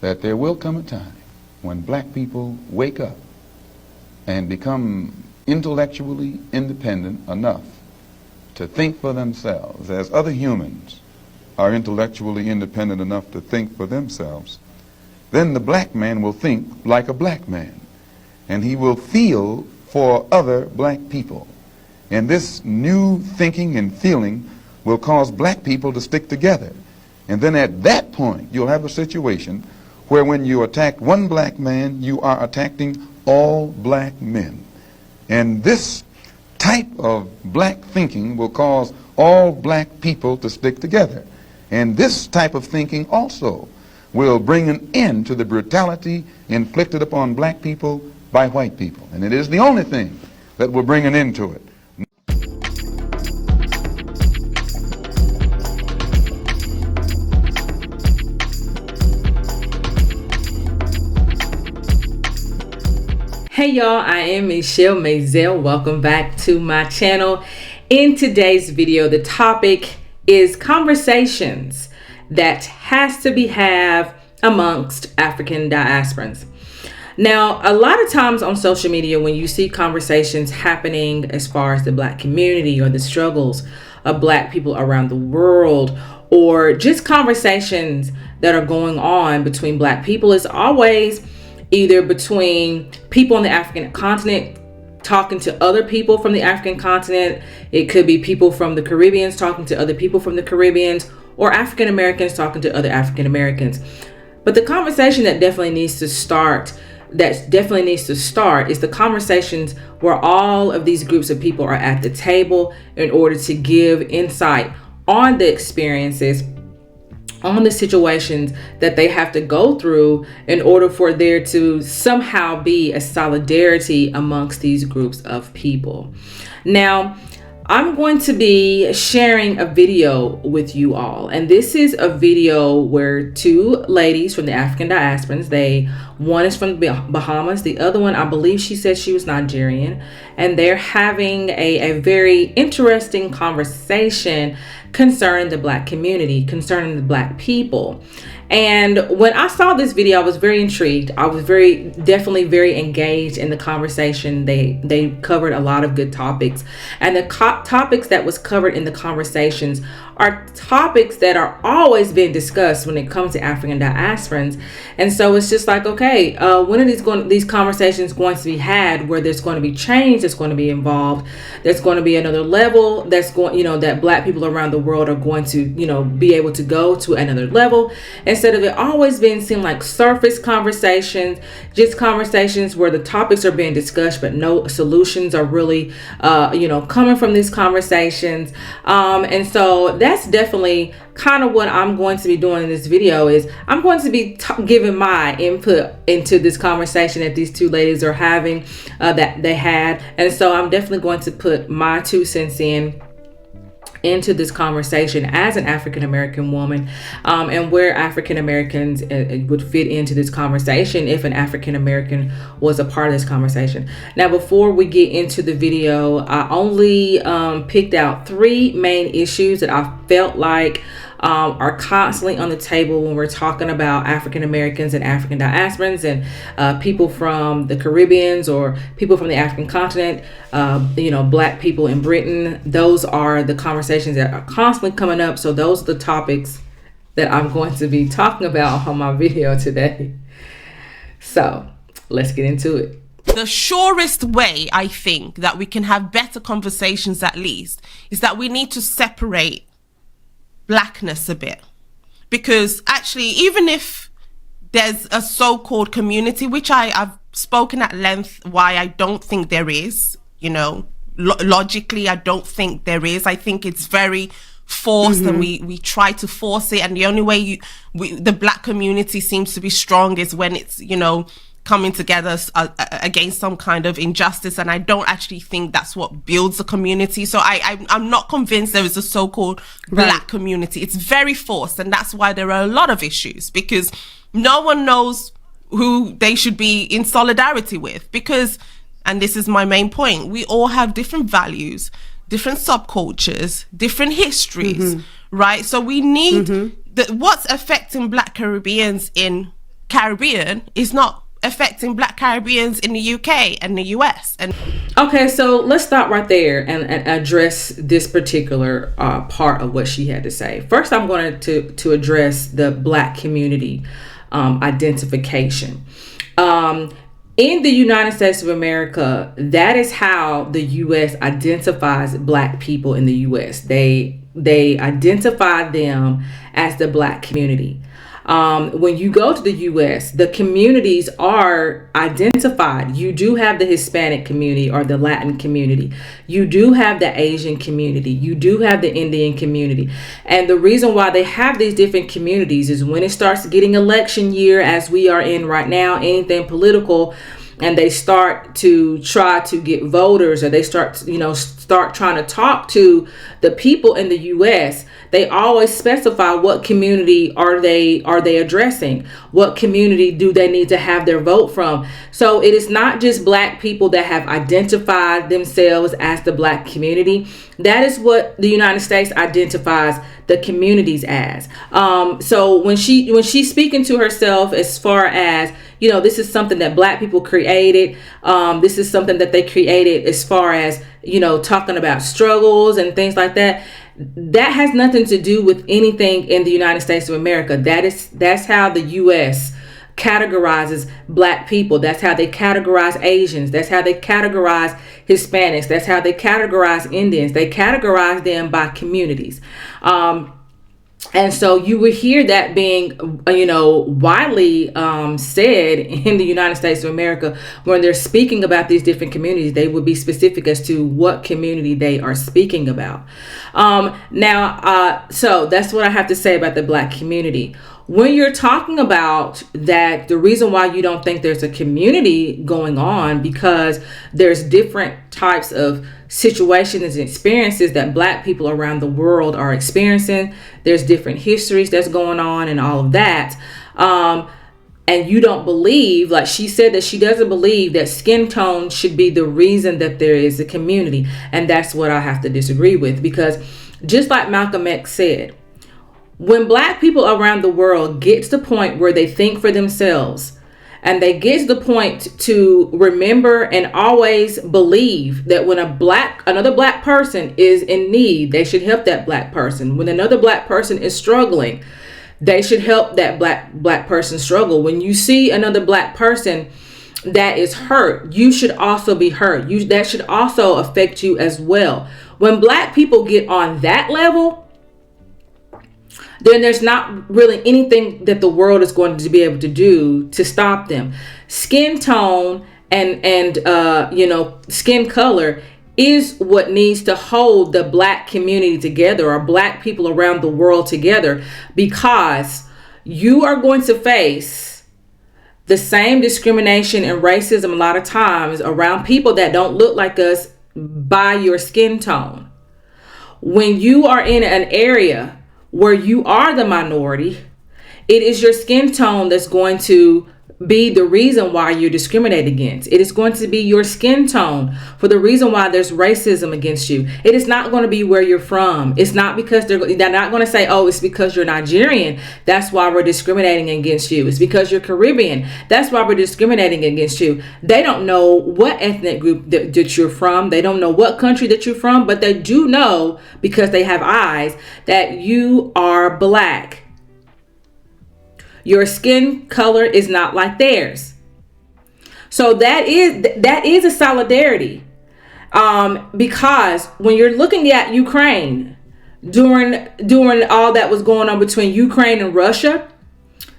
that there will come a time when black people wake up and become intellectually independent enough to think for themselves, as other humans are intellectually independent enough to think for themselves, then the black man will think like a black man, and he will feel for other black people. And this new thinking and feeling will cause black people to stick together. And then at that point, you'll have a situation where when you attack one black man, you are attacking all black men. And this type of black thinking will cause all black people to stick together. And this type of thinking also will bring an end to the brutality inflicted upon black people by white people. And it is the only thing that will bring an end to it. Hey y'all, I am Michele Mazelleغ. Welcome back to my channel. In today's video, the topic is conversations that has to be had amongst African diasporans. Now, a lot of times on social media, when you see conversations happening as far as the black community or the struggles of black people around the world, or just conversations that are going on between black people, it's always either between people on the African continent talking to other people from the African continent. It could be people from the Caribbeans talking to other people from the Caribbeans, or African Americans talking to other African Americans. But the conversation that definitely needs to start is the conversations where all of these groups of people are at the table in order to give insight on the experiences, on the situations that they have to go through in order for there to somehow be a solidarity amongst these groups of people. Now, I'm going to be sharing a video with you all, and this is a video where two ladies from the African diasporans, one is from the Bahamas, the other one, I believe she said she was Nigerian, and they're having a very interesting conversation concerning the black community, concerning the black people. And when I saw this video, I was very intrigued. I was definitely very engaged in the conversation. They covered a lot of good topics, and the topics that was covered in the conversations are topics that are always being discussed when it comes to African diasporans. And so it's just like, okay, when are these conversations going to be had where there's going to be change that's going to be involved? There's going to be another level that's going, that black people around the world are going to, be able to go to another level, instead of it always seem like surface conversations, just conversations where the topics are being discussed, but no solutions are really, coming from these conversations. And so that's definitely kind of what I'm going to be doing in this video. Is I'm going to be giving my input into this conversation that these two ladies are having, that they had. And so I'm definitely going to put my 2 cents into this conversation as an African American woman, and where African Americans would fit into this conversation if an African American was a part of this conversation. Now, before we get into the video, I only picked out 3 main issues that I felt like are constantly on the table when we're talking about African Americans and African diasporans and people from the Caribbeans or people from the African continent, black people in Britain. Those are the conversations that are constantly coming up. So those are the topics that I'm going to be talking about on my video today. So let's get into it. The surest way, I think, that we can have better conversations at least is that we need to separate blackness a bit, because actually, even if there's a so-called community, which I've spoken at length why I don't think there is, logically I don't think there is. I think it's very forced, and we try to force it, and the only way the black community seems to be strong is when it's coming together against some kind of injustice, and I don't actually think that's what builds a community. So I'm not convinced there is a so-called black community. It's very forced, and that's why there are a lot of issues, because no one knows who they should be in solidarity with, because, and this is my main point, we all have different values, different subcultures, different histories, right? So we need what's affecting black Caribbeans in Caribbean is not affecting Black Caribbeans in the UK and the US. And okay, so let's stop right there and address this particular part of what she had to say. First, I'm going to address the Black community identification. In the United States of America, that is how the U.S. identifies Black people in the U.S. They identify them as the Black community. When you go to the U.S., the communities are identified. You do have the Hispanic community or the Latin community. You do have the Asian community. You do have the Indian community. And the reason why they have these different communities is when it starts getting election year, as we are in right now, anything political, and they start to try to get voters, or they start trying to talk to the people in the U.S., they always specify what community are they addressing, what community do they need to have their vote from. So it is not just Black people that have identified themselves as the Black community. That is what the United States identifies the communities as. So when she's speaking to herself as far as, this is something that Black people created. This is something that they created as far as, talking about struggles and things like that. That has nothing to do with anything in the United States of America. That's how the U.S. categorizes Black people. That's how they categorize Asians. That's how they categorize Hispanics. That's how they categorize Indians. They categorize them by communities. And so you would hear that being, widely said in the United States of America. When they're speaking about these different communities, they would be specific as to what community they are speaking about. So that's what I have to say about the Black community. When you're talking about that, the reason why you don't think there's a community going on, because there's different types of situations and experiences that Black people around the world are experiencing. There's different histories that's going on and all of that. And you don't believe, like she said, that she doesn't believe that skin tone should be the reason that there is a community. And that's what I have to disagree with, because just like Malcolm X said, when Black people around the world get to the point where they think for themselves, and they get to the point to remember and always believe that when another Black person is in need, they should help that Black person. When another Black person is struggling, they should help that black person struggle. When you see another Black person that is hurt, you should also be hurt. That should also affect you as well. When Black people get on that level, then there's not really anything that the world is going to be able to do to stop them. Skin tone and skin color is what needs to hold the Black community together, or Black people around the world together, because you are going to face the same discrimination and racism a lot of times around people that don't look like us by your skin tone. When you are in an area where you are the minority, it is your skin tone that's going to be the reason why you're discriminated against. It is going to be your skin tone for the reason why there's racism against you. It is not going to be where you're from. It's not because they're not going to say, oh, it's because you're Nigerian, that's why we're discriminating against you. It's because you're Caribbean, that's why we're discriminating against you. They don't know what ethnic group that you're from. They don't know what country that you're from, but they do know, because they have eyes, that you are Black. Your skin color is not like theirs. So that is a solidarity. Because when you're looking at Ukraine, during all that was going on between Ukraine and Russia,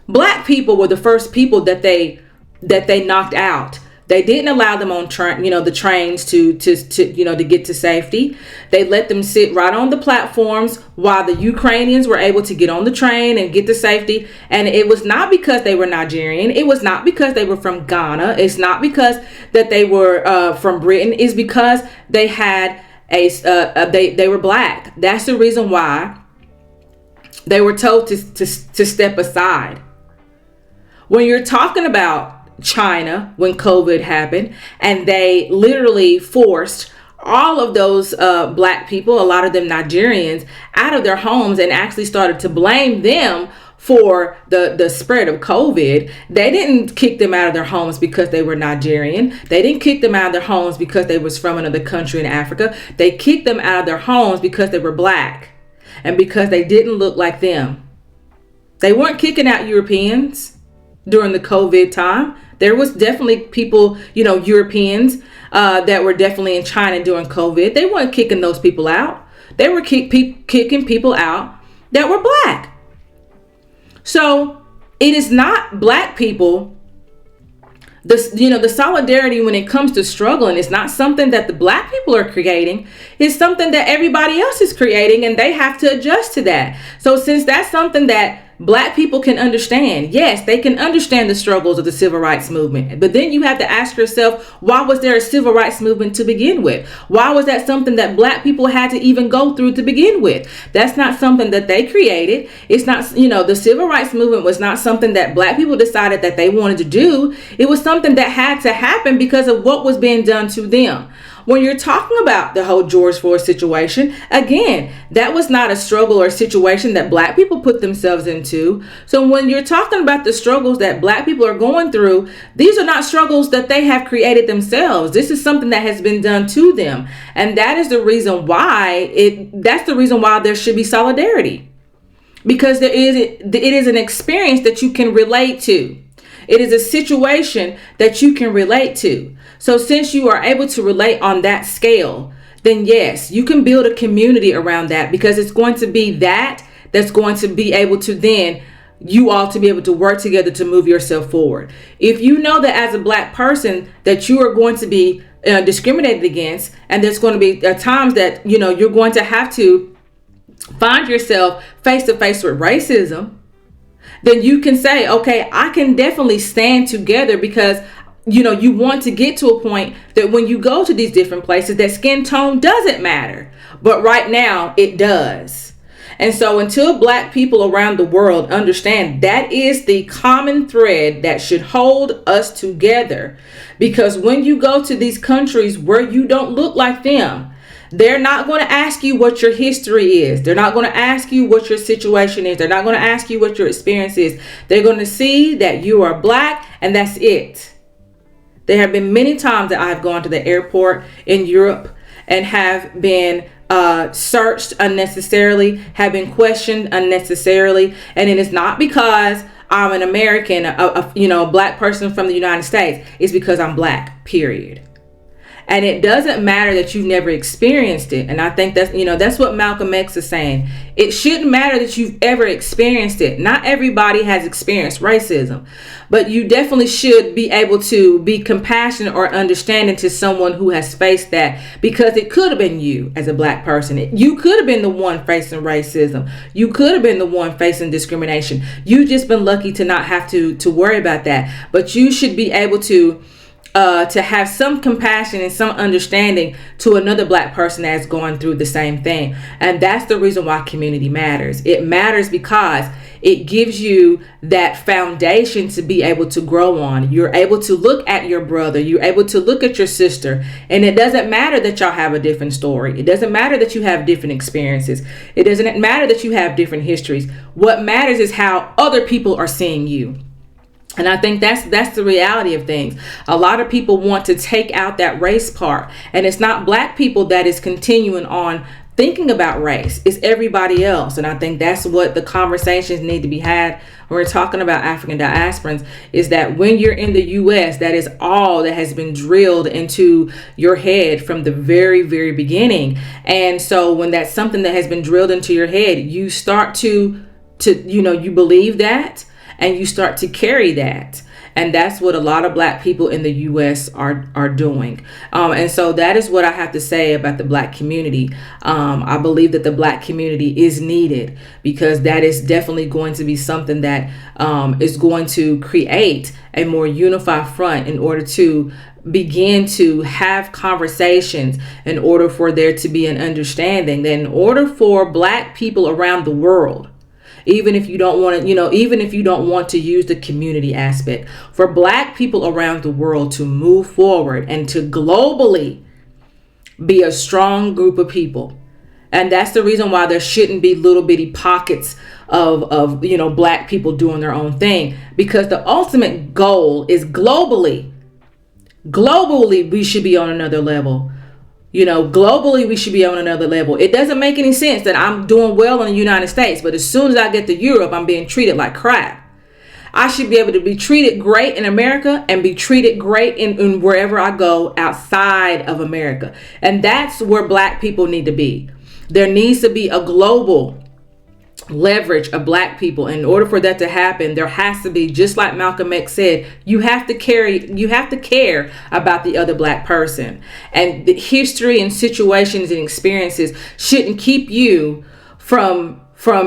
Black people were the first people that they knocked out. They didn't allow them on the trains to get to safety. They let them sit right on the platforms while the Ukrainians were able to get on the train and get to safety. And it was not because they were Nigerian. It was not because they were from Ghana. It's not because that they were from Britain. It's because they had they were Black. That's the reason why they were told to step aside. When you're talking about China, when COVID happened, and they literally forced all of those Black people, a lot of them Nigerians, out of their homes, and actually started to blame them for the spread of COVID. They didn't kick them out of their homes because they were Nigerian. They didn't kick them out of their homes because they was from another country in Africa. They kicked them out of their homes because they were black and because they didn't look like them. They weren't kicking out Europeans during the COVID time. There was definitely people, Europeans that were definitely in China during COVID. They weren't kicking those people out. They were kicking people out that were black. So it is not black people. The solidarity when it comes to struggling is not something that the black people are creating. It's something that everybody else is creating, and they have to adjust to that. So since that's something that black people can understand, yes, they can understand the struggles of the civil rights movement. But then you have to ask yourself, why was there a civil rights movement to begin with? Why was that something that black people had to even go through to begin with? That's not something that they created. It's not, the civil rights movement was not something that black people decided that they wanted to do. It was something that had to happen because of what was being done to them. When you're talking about the whole George Floyd situation, again, that was not a struggle or situation that black people put themselves into. So when you're talking about the struggles that black people are going through, these are not struggles that they have created themselves. This is something that has been done to them. And that is the reason why there should be solidarity. Because it is an experience that you can relate to. It is a situation that you can relate to. So since you are able to relate on that scale, then yes, you can build a community around that, because it's going to be that's going to be able to then you all to be able to work together to move yourself forward. If you know that as a black person that you are going to be discriminated against, and there's going to be times that, you're going to have to find yourself face to face with racism, then you can say, okay, I can definitely stand together, because you want to get to a point that when you go to these different places, that skin tone doesn't matter. But right now it does. And so until black people around the world understand that is the common thread that should hold us together, because when you go to these countries where you don't look like them, they're not going to ask you what your history is. They're not going to ask you what your situation is. They're not going to ask you what your experience is. They're going to see that you are black, and that's it. There have been many times that I've gone to the airport in Europe and have been searched unnecessarily, have been questioned unnecessarily. And it is not because I'm an American, a black person from the United States. It's because I'm black, period. And it doesn't matter that you've never experienced it. And I think that's what Malcolm X is saying. It shouldn't matter that you've ever experienced it. Not everybody has experienced racism, but you definitely should be able to be compassionate or understanding to someone who has faced that, because it could have been you as a black person. You could have been the one facing racism. You could have been the one facing discrimination. You've just been lucky to not have to worry about that. But you should be able to have some compassion and some understanding to another black person that's going through the same thing. And that's the reason why community matters. It matters because it gives you that foundation to be able to grow on. You're able to look at your brother. You're able to look at your sister. And it doesn't matter that y'all have a different story. It doesn't matter that you have different experiences. It doesn't matter that you have different histories. What matters is how other people are seeing you. And I think that's the reality of things. A lot of people want to take out that race part, and it's not black people that is continuing on thinking about race. It's everybody else. And I think that's what the conversations need to be had when we're talking about African diasporans, is that when you're in the U.S., that is all that has been drilled into your head from the very, very beginning. And so when that's something that has been drilled into your head, you start to you believe that, and you start to carry that. And that's what a lot of black people in the U.S. are doing. And so that is what I have to say about the black community. I believe that the black community is needed, because that is definitely going to be something that is going to create a more unified front in order to begin to have conversations, in order for there to be an understanding, that in order for black people around the world, even if you don't want to, even if you don't want to use the community aspect, for black people around the world to move forward and to globally be a strong group of people. And that's the reason why there shouldn't be little bitty pockets of black people doing their own thing, because the ultimate goal is globally we should be on another level. Globally we should be on another level. It doesn't make any sense that I'm doing well in the United States, but as soon as I get to Europe, I'm being treated like crap. I should be able to be treated great in America and be treated great in wherever I go outside of America. And that's where black people need to be. There needs to be a global leverage of black people. In order for that to happen, there has to be, just like Malcolm X said, you have to care about the other black person. And the history and situations and experiences shouldn't keep you from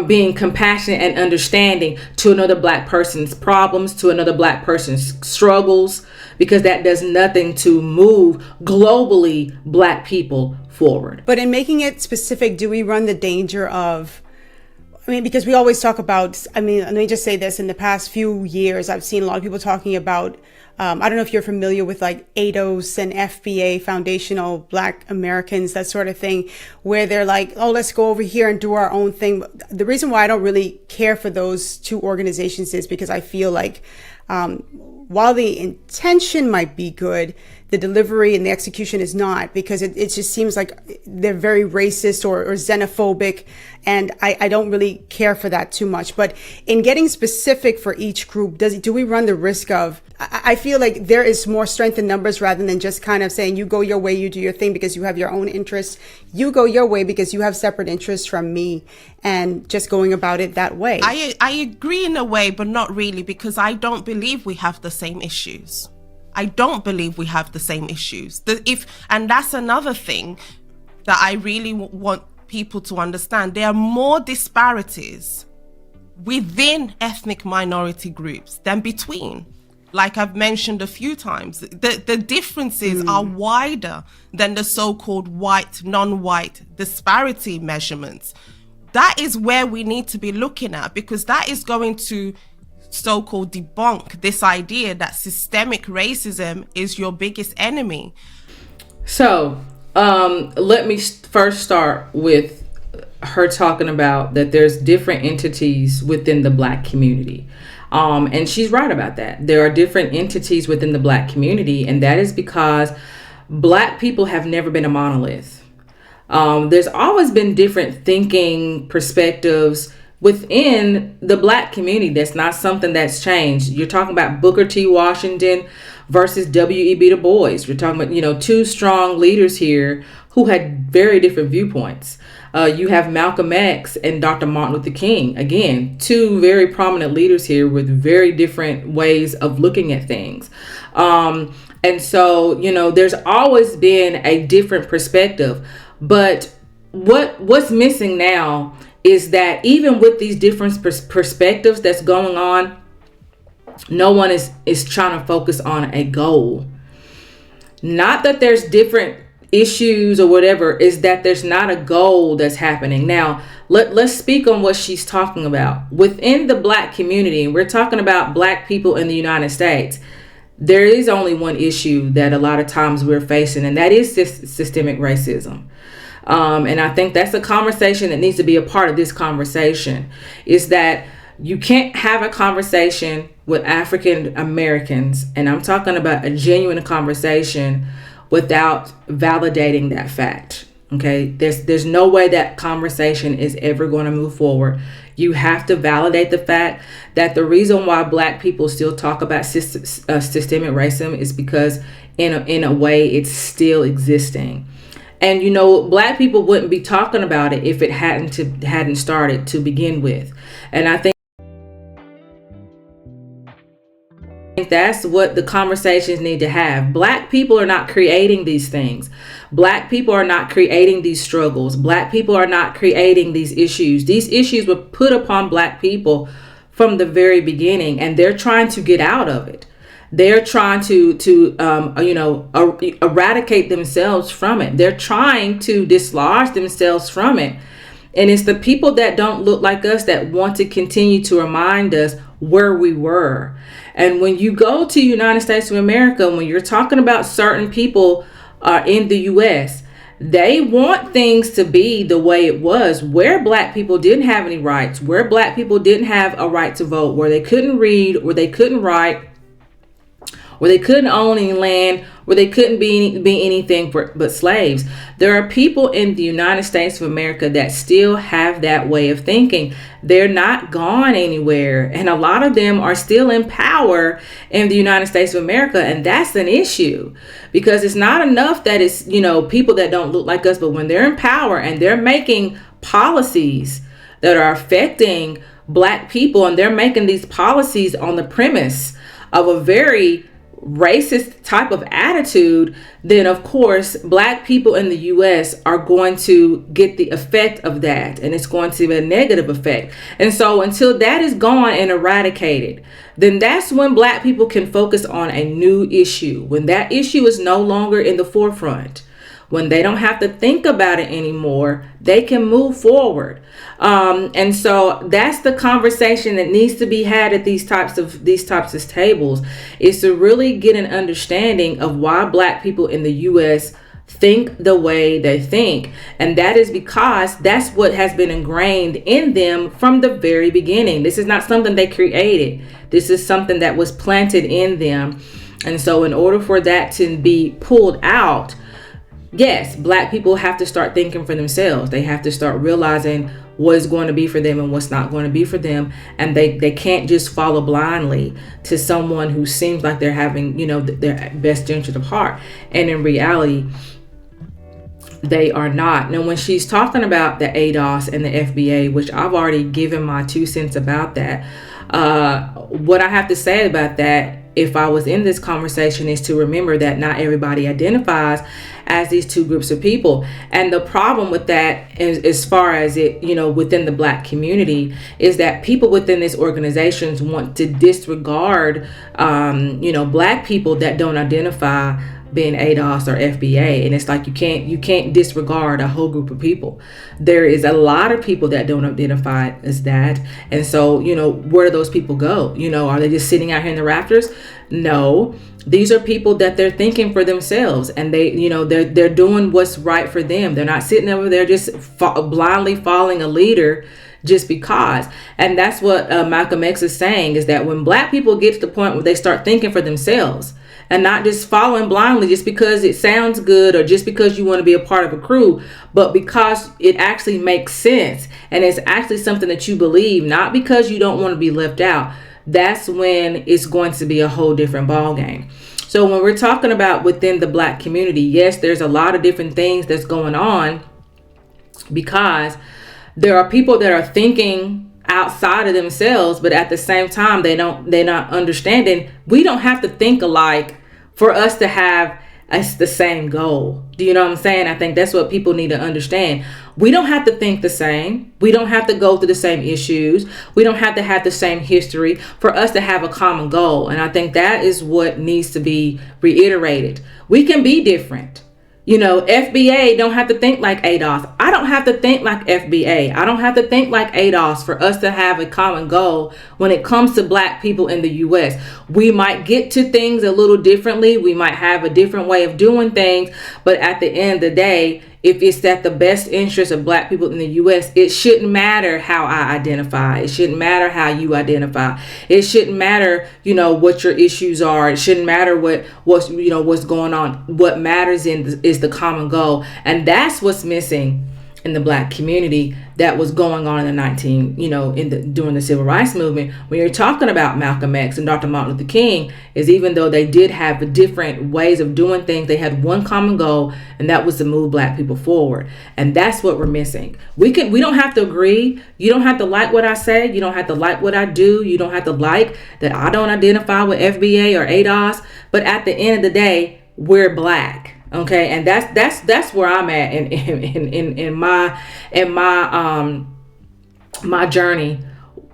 being compassionate and understanding to another black person's problems, to another black person's struggles, because that does nothing to move globally black people forward. But in making it specific, do we run the danger of, because we always talk about, let me just say this, in the past few years, I've seen a lot of people talking about, I don't know if you're familiar with like ADOS and FBA, Foundational Black Americans, that sort of thing, where they're like, oh, let's go over here and do our own thing. The reason why I don't really care for those two organizations is because I feel like while the intention might be good, the delivery and the execution is not, because it just seems like they're very racist or xenophobic. And I don't really care for that too much. But in getting specific for each group, do we run the risk of, I feel like there is more strength in numbers rather than just kind of saying, you go your way, you do your thing because you have your own interests. You go your way because you have separate interests from me, and just going about it that way. I agree in a way, but not really, because I don't believe we have the same issues. I don't believe we have the same issues. And that's another thing that I really want people to understand. There are more disparities within ethnic minority groups than between. Like I've mentioned a few times, the differences are wider than the so-called white, non-white disparity measurements. That is where we need to be looking at, because that is going to so-called debunk this idea that systemic racism is your biggest enemy. So let me first start with her talking about that there's different entities within the black community. And she's right about that. There are different entities within the black community, and that is because black people have never been a monolith. There's always been different thinking perspectives within the black community. That's not something that's changed. You're talking about Booker T. Washington versus W.E.B. Du Bois. You're talking about, two strong leaders here who had very different viewpoints. You have Malcolm X and Dr. Martin Luther King. Again, two very prominent leaders here with very different ways of looking at things. And so, there's always been a different perspective. But what's missing now is that even with these different perspectives that's going on, no one is trying to focus on a goal. Not that there's different issues or whatever, is that there's not a goal that's happening. Now, let's speak on what she's talking about. Within the black community, and we're talking about black people in the United States, there is only one issue that a lot of times we're facing, and that is systemic racism. And I think that's a conversation that needs to be a part of this conversation, is that you can't have a conversation with African Americans, and I'm talking about a genuine conversation, without validating that fact. Okay, there's no way that conversation is ever going to move forward. You have to validate the fact that the reason why black people still talk about systemic racism is because in a way it's still existing. And black people wouldn't be talking about it if it hadn't started to begin with. And I think that's what the conversations need to have. Black people are not creating these things. Black people are not creating these struggles. Black people are not creating these issues. These issues were put upon black people from the very beginning, and they're trying to get out of it. They're trying to eradicate themselves from it. They're trying to dislodge themselves from it. And it's the people that don't look like us that want to continue to remind us where we were. And when you go to United States of America, when you're talking about certain people in the U.S., They want things to be the way it was, where black people didn't have any rights, where black people didn't have a right to vote, where they couldn't read, where they couldn't write, where they couldn't own any land, where they couldn't be anything but slaves. There are people in the United States of America that still have that way of thinking. They're not gone anywhere. And a lot of them are still in power in the United States of America. And that's an issue, because it's not enough that it's, people that don't look like us, but when they're in power and they're making policies that are affecting black people, and they're making these policies on the premise of a very racist type of attitude, then of course black people in the US are going to get the effect of that, and it's going to be a negative effect. And so until that is gone and eradicated, then that's when black people can focus on a new issue, when that issue is no longer in the forefront, when they don't have to think about it anymore, they can move forward. And so that's the conversation that needs to be had at these types of tables, is to really get an understanding of why black people in the US think the way they think. And that is because that's what has been ingrained in them from the very beginning. This is not something they created. This is something that was planted in them. And so in order for that to be pulled out, yes, black people have to start thinking for themselves. They have to start realizing what is going to be for them and what's not going to be for them. And they can't just follow blindly to someone who seems like they're having, their best interest of heart. And in reality, they are not. Now, when she's talking about the ADOS and the FBA, which I've already given my 2 cents about that, what I have to say about that, if I was in this conversation, is to remember that not everybody identifies as these two groups of people. And the problem with that, as far as it, within the black community, is that people within these organizations want to disregard, black people that don't identify being ADOS or FBA. And it's like you can't disregard a whole group of people. There is a lot of people that don't identify as that. And so, where do those people go? Are they just sitting out here in the rafters? No. These are people that they're thinking for themselves, and they're doing what's right for them. They're not sitting over there just blindly following a leader just because. And that's what Malcolm X is saying, is that when black people get to the point where they start thinking for themselves and not just following blindly just because it sounds good or just because you want to be a part of a crew, but because it actually makes sense and it's actually something that you believe, not because you don't want to be left out, that's when it's going to be a whole different ball game. So when we're talking about within the black community, yes, there's a lot of different things that's going on, because there are people that are thinking outside of themselves, but at the same time, they're not understanding. We don't have to think alike for us to have the same goal. Do you know what I'm saying? I think that's what people need to understand. We don't have to think the same. We don't have to go through the same issues. We don't have to have the same history for us to have a common goal. And I think that is what needs to be reiterated. We can be different. FBA don't have to think like ADOS. I don't have to think like FBA. I don't have to think like ADOS for us to have a common goal when it comes to black people in the US. We might get to things a little differently. We might have a different way of doing things. But at the end of the day, if it's at the best interest of black people in the US, it shouldn't matter how I identify. It shouldn't matter how you identify. It shouldn't matter, what your issues are. It shouldn't matter what's going on. What matters is the common goal. And that's what's missing in the black community that was going on in the during the civil rights movement. When you're talking about Malcolm X and Dr. Martin Luther King, is even though they did have different ways of doing things, they had one common goal, and that was to move black people forward. And that's what we're missing. We don't have to agree. You don't have to like what I say. You don't have to like what I do. You don't have to like that I don't identify with FBA or ADOS. But at the end of the day, we're black. Okay, and that's where I'm at in my journey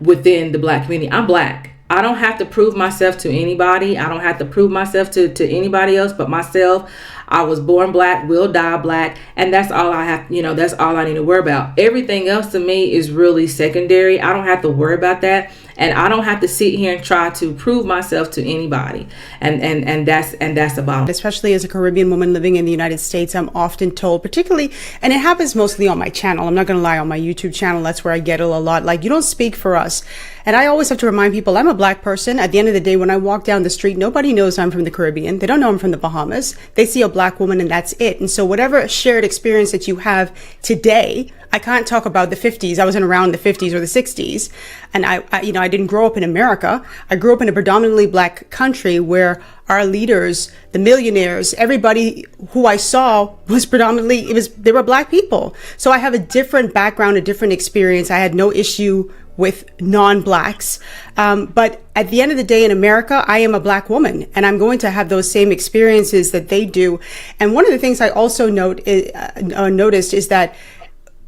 within the black community. I'm black. I don't have to prove myself to anybody. I don't have to prove myself to anybody else but myself. I was born black, will die black, and that's all I have. That's all I need to worry about. Everything else to me is really secondary. I don't have to worry about that. and I don't have to sit here and try to prove myself to anybody. And that's about it. Especially as a Caribbean woman living in the United States, I'm often told, particularly, and it happens mostly on my channel, I'm not going to lie, on my YouTube channel, that's where I get it a lot, like, you don't speak for us. And I always have to remind people, I'm a Black person. At the end of the day, when I walk down the street, nobody knows I'm from the Caribbean. They don't know I'm from the Bahamas. They see a Black woman and that's it. And so whatever shared experience that you have today, I can't talk about the 50s. I wasn't around the 50s or the 60s. And I didn't grow up in America. I grew up in a predominantly Black country where our leaders, the millionaires, everybody who I saw was predominantly, they were Black people. So I have a different background, a different experience. I had no issue with non-Blacks. But at the end of the day in America, I am a Black woman and I'm going to have those same experiences that they do. And one of the things I also noticed is that,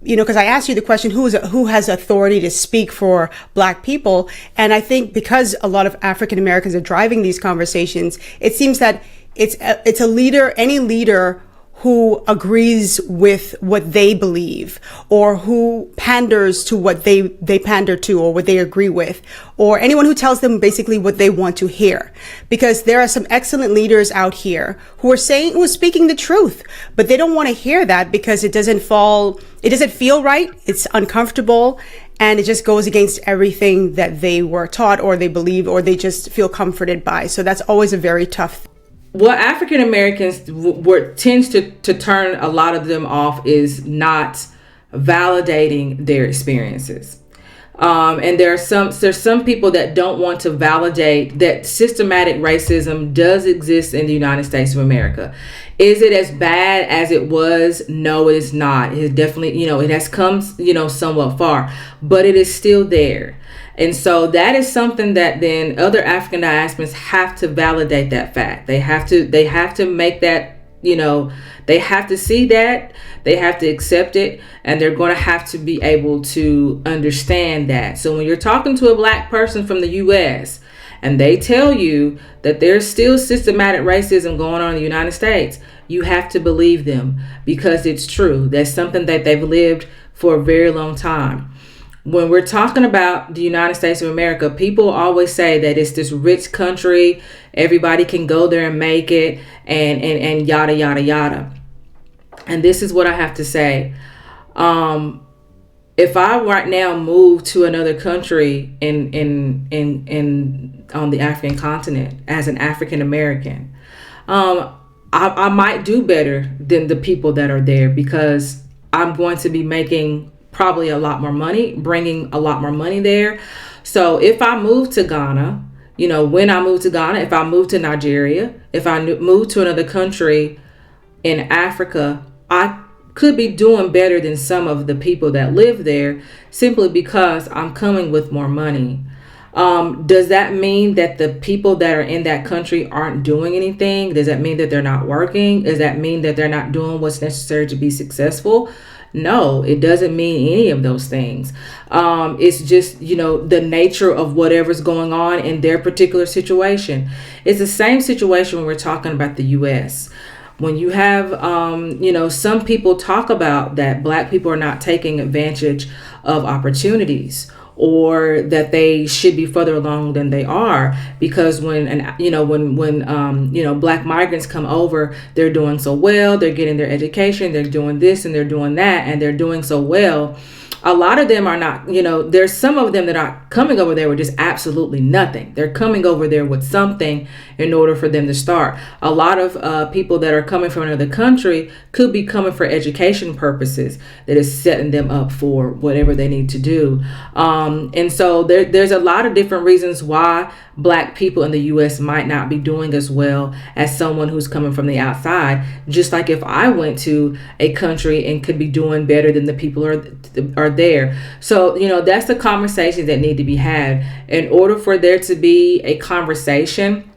you know, because I asked you the question, who has authority to speak for Black people? And I think because a lot of African Americans are driving these conversations, it seems that it's a leader, any leader who agrees with what they believe, or who panders to what they pander to, or what they agree with, or anyone who tells them basically what they want to hear. Because there are some excellent leaders out here who are speaking the truth, but they don't want to hear that because it doesn't feel right, it's uncomfortable, and it just goes against everything that they were taught or they believe or they just feel comforted by. So that's always a very tough thing. What African Americans tends to turn a lot of them off is not validating their experiences. And there's some people that don't want to validate that systematic racism does exist in the United States of America. Is it as bad as it was? No, it is not. It is definitely, it has come, somewhat far, but it is still there. And so that is something that then other African diasporans have to validate that fact. They have to make that, they have to see that, they have to accept it, and they're going to have to be able to understand that. So when you're talking to a Black person from the U.S. and they tell you that there's still systematic racism going on in the United States, you have to believe them because it's true. That's something that they've lived for a very long time. When we're talking about the United States of America, people always say that it's this rich country, everybody can go there and make it, and yada, yada, yada. And this is what I have to say. If I right now move to another country in on the African continent as an African American, I might do better than the people that are there because I'm going to be making probably a lot more money, bringing a lot more money there. So if I move to Ghana, when I move to Ghana, if I move to Nigeria, if I move to another country in Africa, I could be doing better than some of the people that live there simply because I'm coming with more money. Does that mean that the people that are in that country aren't doing anything? Does that mean that they're not working? Does that mean that they're not doing what's necessary to be successful? No, it doesn't mean any of those things. It's just, the nature of whatever's going on in their particular situation. It's the same situation when we're talking about the U.S. When you have, some people talk about that Black people are not taking advantage of opportunities, or that they should be further along than they are, because when Black migrants come over, they're doing so well, they're getting their education, they're doing this and they're doing that, and they're doing so well. A lot of them are not, there's some of them that are coming over there with just absolutely nothing. They're coming over there with something in order for them to start. A lot of people that are coming from another country could be coming for education purposes that is setting them up for whatever they need to do. And so there's a lot of different reasons why Black people in the U.S. might not be doing as well as someone who's coming from the outside. Just like if I went to a country and could be doing better than the people are there. So, that's the conversations that need to be had. In order for there to be a conversation,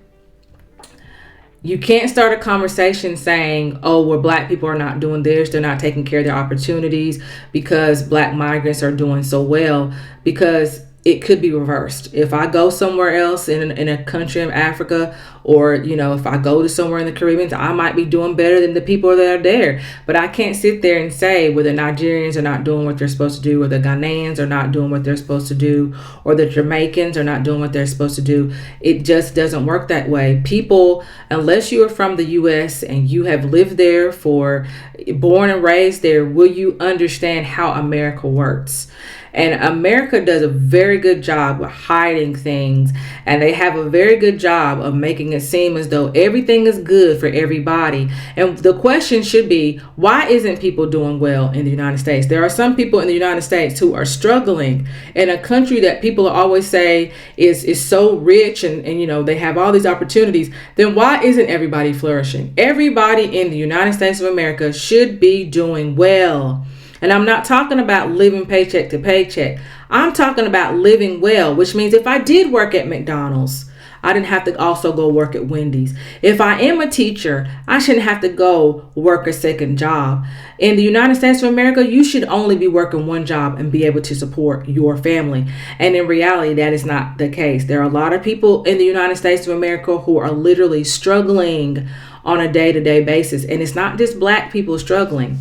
you can't start a conversation saying, where Black people are not doing this, they're not taking care of their opportunities because Black migrants are doing so well. Because it could be reversed. If I go somewhere else in a country in Africa, or, if I go to somewhere in the Caribbean, I might be doing better than the people that are there. But I can't sit there and say, well, the Nigerians are not doing what they're supposed to do, or the Ghanaians are not doing what they're supposed to do, or the Jamaicans are not doing what they're supposed to do. It just doesn't work that way. People, unless you are from the U.S. and you have lived there, born and raised there, will you understand how America works? And America does a very good job of hiding things, and they have a very good job of making it seem as though everything is good for everybody. And the question should be, why isn't people doing well in the United States? There are some people in the United States who are struggling in a country that people always say is so rich, and they have all these opportunities. Then why isn't everybody flourishing? Everybody in the United States of America should be doing well. And I'm not talking about living paycheck to paycheck. I'm talking about living well, which means if I did work at McDonald's, I didn't have to also go work at Wendy's. If I am a teacher, I shouldn't have to go work a second job. In the United States of America, you should only be working one job and be able to support your family. And in reality, that is not the case. There are a lot of people in the United States of America who are literally struggling on a day-to-day basis. And it's not just Black people struggling.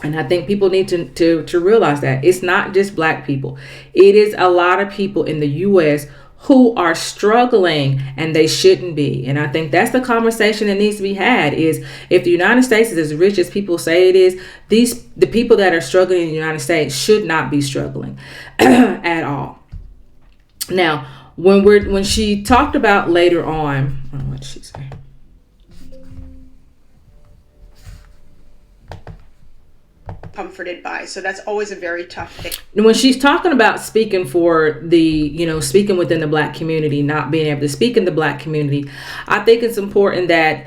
And I think people need to realize that it's not just Black people. It is a lot of people in the U.S. who are struggling, and they shouldn't be. And I think that's the conversation that needs to be had, is if the United States is as rich as people say it is, the people that are struggling in the United States should not be struggling at all. Now, when she talked about later on, what did she say? Comforted by. So that's always a very tough thing. When she's talking about speaking for speaking within the Black community, not being able to speak in the Black community, I think it's important that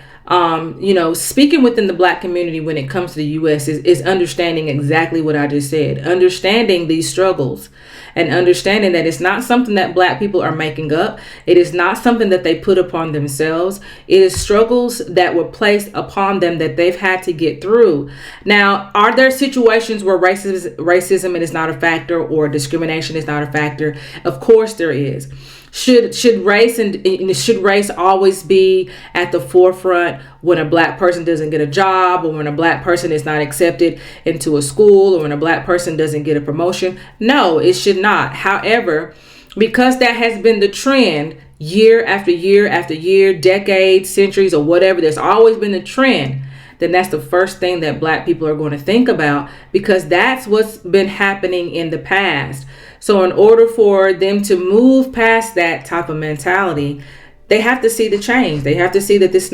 speaking within the Black community when it comes to the U.S. is understanding exactly what I just said, understanding these struggles, and understanding that it's not something that Black people are making up. It is not something that they put upon themselves. It is struggles that were placed upon them that they've had to get through. Now, are there situations where racism is not a factor, or discrimination is not a factor? Of course there is. Should race always be at the forefront when a Black person doesn't get a job, or when a Black person is not accepted into a school, or when a Black person doesn't get a promotion? No, it should not. However, because that has been the trend year after year after year, decades, centuries, or whatever, there's always been the trend, then that's the first thing that Black people are going to think about, because that's what's been happening in the past. So in order for them to move past that type of mentality, they have to see the change. They have to see that it's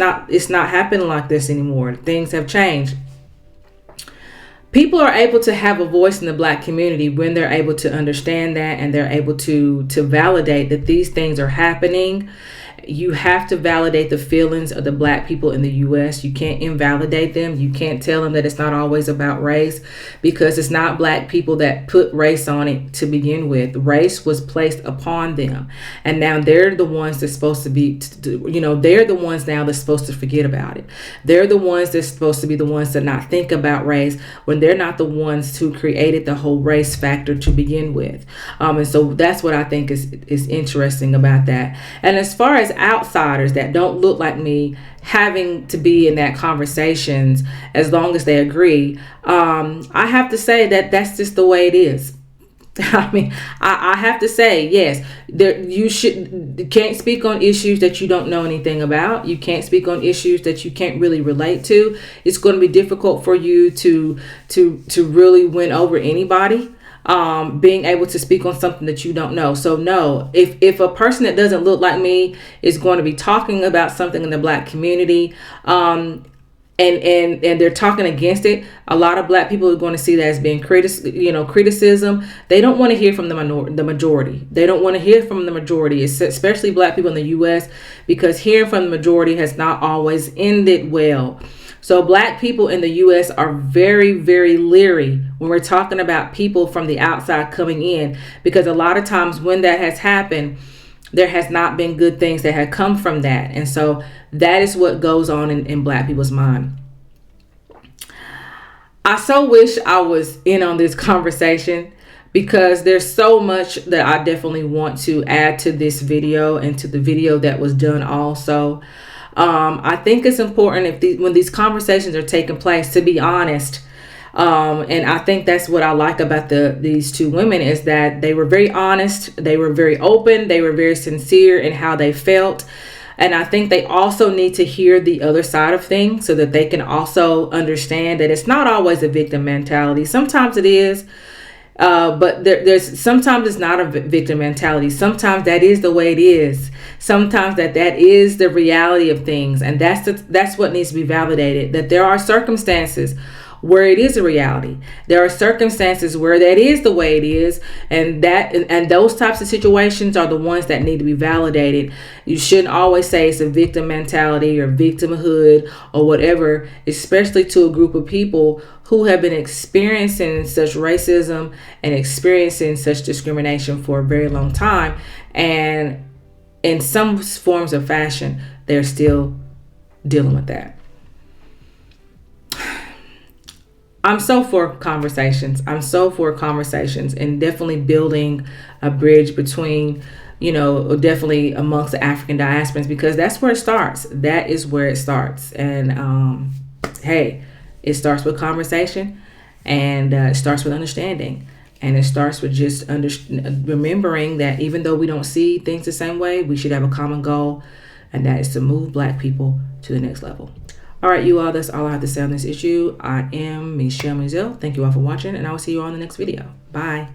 not happening like this anymore. Things have changed. People are able to have a voice in the Black community when they're able to understand that, and they're able to validate that these things are happening. You have to validate the feelings of the Black people in the U.S. You can't invalidate them. You can't tell them that it's not always about race, because it's not Black people that put race on it to begin with. Race was placed upon them, and now they're the ones that's supposed to be, they're the ones now that's supposed to forget about it. They're the ones that's supposed to be the ones to not think about race, when they're not the ones who created the whole race factor to begin with. And so that's what I think is interesting about that. And as far as outsiders that don't look like me having to be in that conversations, as long as they agree, I have to say that that's just the way it is. I mean, I have to say, yes, you can't speak on issues that you don't know anything about. You can't speak on issues that you can't really relate to. It's going to be difficult for you to really win over anybody. Being able to speak on something that you don't know. So no, if a person that doesn't look like me is going to be talking about something in the Black community, and they're talking against it, a lot of Black people are going to see that as being criticism. They don't want to hear from the majority. They don't want to hear from the majority, especially Black people in the U.S., because hearing from the majority has not always ended well. So Black people in the U.S. are very, very leery when we're talking about people from the outside coming in, because a lot of times when that has happened, there has not been good things that have come from that. And so that is what goes on in Black people's mind. I so wish I was in on this conversation, because there's so much that I definitely want to add to this video and to the video that was done also. I think it's important when these conversations are taking place, to be honest. And I think that's what I like about these two women, is that they were very honest, they were very open, they were very sincere in how they felt. And I think they also need to hear the other side of things so that they can also understand that it's not always a victim mentality. Sometimes it is, but there's sometimes it's not a victim mentality. Sometimes that is the way it is. Sometimes that is the reality of things, and that's what needs to be validated. That there are circumstances where it is a reality. There are circumstances where that is the way it is, and those types of situations are the ones that need to be validated. You shouldn't always say it's a victim mentality or victimhood or whatever, especially to a group of people who have been experiencing such racism and experiencing such discrimination for a very long time, and in some forms of fashion, they're still dealing with that. I'm so for conversations. I'm so for conversations, and definitely building a bridge between, definitely amongst the African diasporans, because that's where it starts. That is where it starts. And hey, it starts with conversation, and it starts with understanding, and it starts with just remembering that even though we don't see things the same way, we should have a common goal, and that is to move Black people to the next level. All right, you all, that's all I have to say on this issue. I am Michele Mazelleغ. Thank you all for watching, and I will see you all in the next video. Bye.